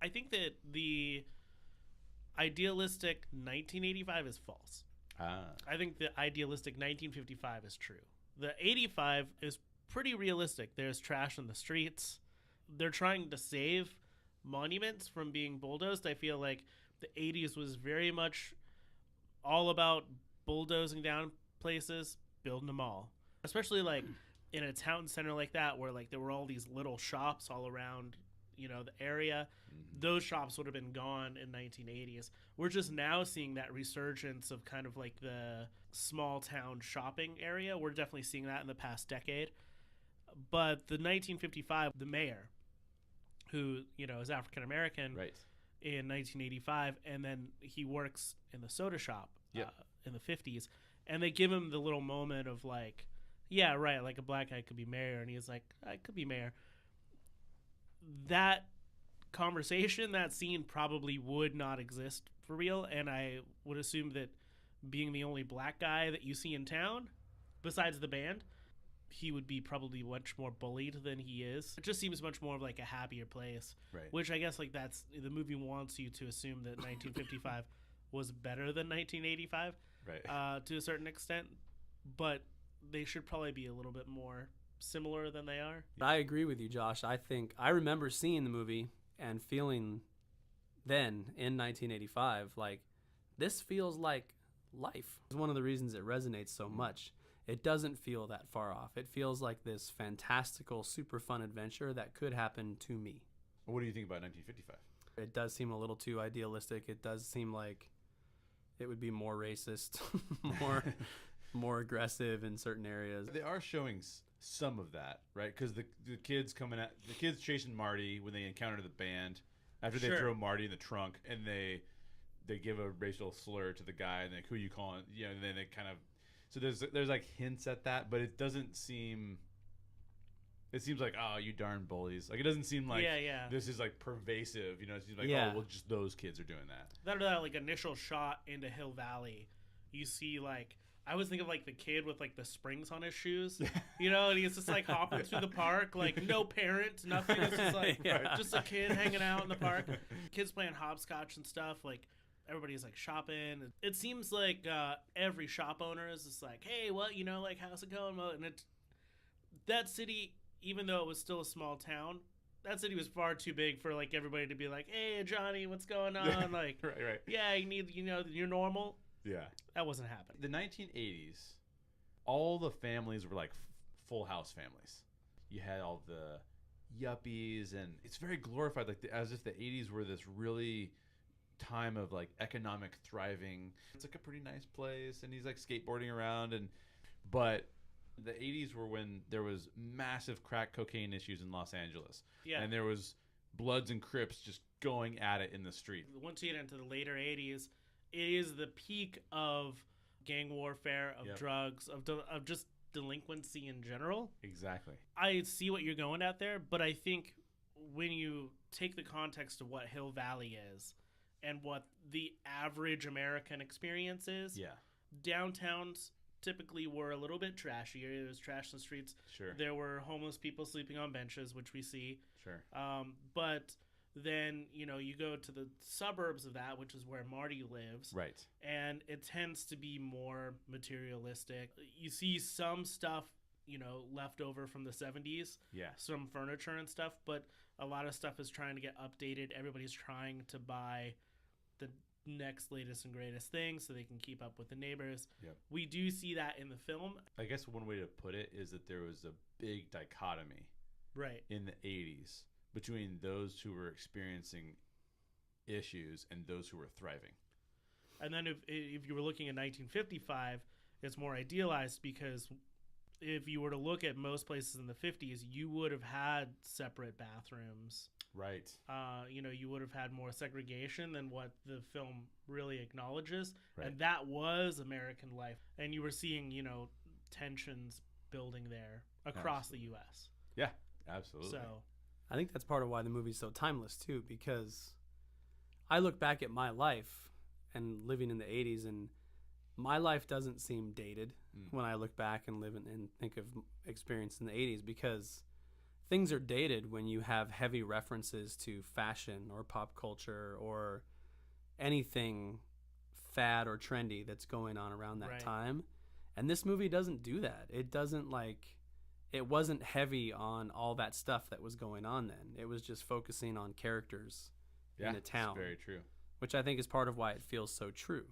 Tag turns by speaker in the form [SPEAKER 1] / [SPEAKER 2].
[SPEAKER 1] I think that the idealistic 1985 is false. I think the idealistic 1955 is true. The 85 is pretty realistic. There's trash in the streets. They're trying to save monuments from being bulldozed. I feel like the 80s was very much all about bulldozing down places, building them all. Especially like in a town center like that where like there were all these little shops all around, the area. Those shops would have been gone in 1980s. We're just now seeing that resurgence of kind of like the small town shopping area. We're definitely seeing that in the past decade. But the 1955, the mayor, who, is African American
[SPEAKER 2] Right.
[SPEAKER 1] in 1985, and then he works in the soda shop in the 50s, and they give him the little moment of like, yeah, right, like a black guy could be mayor, and he's like, I could be mayor. That conversation, that scene probably would not exist for real, and I would assume that being the only black guy that you see in town, besides the band, he would be probably much more bullied than he is. It just seems much more of like a happier place,
[SPEAKER 2] Right.
[SPEAKER 1] which I guess like that's the movie wants you to assume that 1955 was better than 1985,
[SPEAKER 2] Right.
[SPEAKER 1] to a certain extent, but they should probably be a little bit more similar than they are.
[SPEAKER 3] I agree with you, Josh. I think I remember seeing the movie and feeling then in 1985 like this feels like life. It's one of the reasons it resonates so much. It doesn't feel that far off. It feels like this fantastical, super fun adventure that could happen to me.
[SPEAKER 2] What do you think about 1955?
[SPEAKER 3] It does seem a little too idealistic. It does seem like it would be more racist, more aggressive in certain areas.
[SPEAKER 2] They are showing some of that, right? Because the kids chasing Marty when they encounter the band after they throw Marty in the trunk, and they give a racial slur to the guy, and like, who you calling? And then they kind of. So there's like hints at that, but it doesn't seem. It seems like, oh, you darn bullies. Like, it doesn't seem like this is like pervasive. It seems like, oh, well, just those kids are doing that.
[SPEAKER 1] That like initial shot into Hill Valley, you see like, I always think of like the kid with like the springs on his shoes, and he's just like hopping through the park, like no parent, nothing. It's just like just a kid hanging out in the park. Kids playing hopscotch and stuff. Like everybody's like shopping. It seems like every shop owner is just like, hey, well, like how's it going? And that city, even though it was still a small town, that city was far too big for like everybody to be like, hey, Johnny, what's going on? Like,
[SPEAKER 2] right.
[SPEAKER 1] Yeah, you need, you're normal.
[SPEAKER 2] Yeah.
[SPEAKER 1] That wasn't happening.
[SPEAKER 2] The 1980s, all the families were like full house families. You had all the yuppies, and it's very glorified, like as if the 80s were this really time of like economic thriving. It's like a pretty nice place, and he's like skateboarding around, but the 80s were when there was massive crack cocaine issues in Los Angeles.
[SPEAKER 1] Yeah.
[SPEAKER 2] And there was Bloods and Crips just going at it in the street.
[SPEAKER 1] Once you get into the later 80s, it is the peak of gang warfare, of drugs, of just delinquency in general.
[SPEAKER 2] Exactly.
[SPEAKER 1] I see what you're going at there, but I think when you take the context of what Hill Valley is and what the average American experience is, downtowns typically were a little bit trashier. There was trash in the streets.
[SPEAKER 2] Sure.
[SPEAKER 1] There were homeless people sleeping on benches, which we see.
[SPEAKER 2] Sure.
[SPEAKER 1] But then, you go to the suburbs of that, which is where Marty lives.
[SPEAKER 2] Right.
[SPEAKER 1] And it tends to be more materialistic. You see some stuff, left over from the 70s.
[SPEAKER 2] Yeah.
[SPEAKER 1] Some furniture and stuff, but a lot of stuff is trying to get updated. Everybody's trying to buy the next latest and greatest thing so they can keep up with the neighbors.
[SPEAKER 2] Yep.
[SPEAKER 1] We do see that in the film.
[SPEAKER 2] I guess one way to put it is that there was a big dichotomy in the 80s between those who were experiencing issues and those who were thriving.
[SPEAKER 1] And then if you were looking at 1955, it's more idealized, because if you were to look at most places in the 50s, you would have had separate bathrooms.
[SPEAKER 2] Right.
[SPEAKER 1] You would have had more segregation than what the film really acknowledges.
[SPEAKER 2] Right.
[SPEAKER 1] And that was American life. And you were seeing, tensions building there across the U.S.
[SPEAKER 2] Yeah, absolutely.
[SPEAKER 1] So
[SPEAKER 3] I think that's part of why the movie's so timeless, too, because I look back at my life and living in the 80s, and my life doesn't seem dated when I look back and live and think of experience in the 80s, because things are dated when you have heavy references to fashion or pop culture or anything fad or trendy that's going on around that time. And this movie doesn't do that. It doesn't it wasn't heavy on all that stuff that was going on then. It was just focusing on characters in the town.
[SPEAKER 2] That's very true.
[SPEAKER 3] Which I think is part of why it feels so true.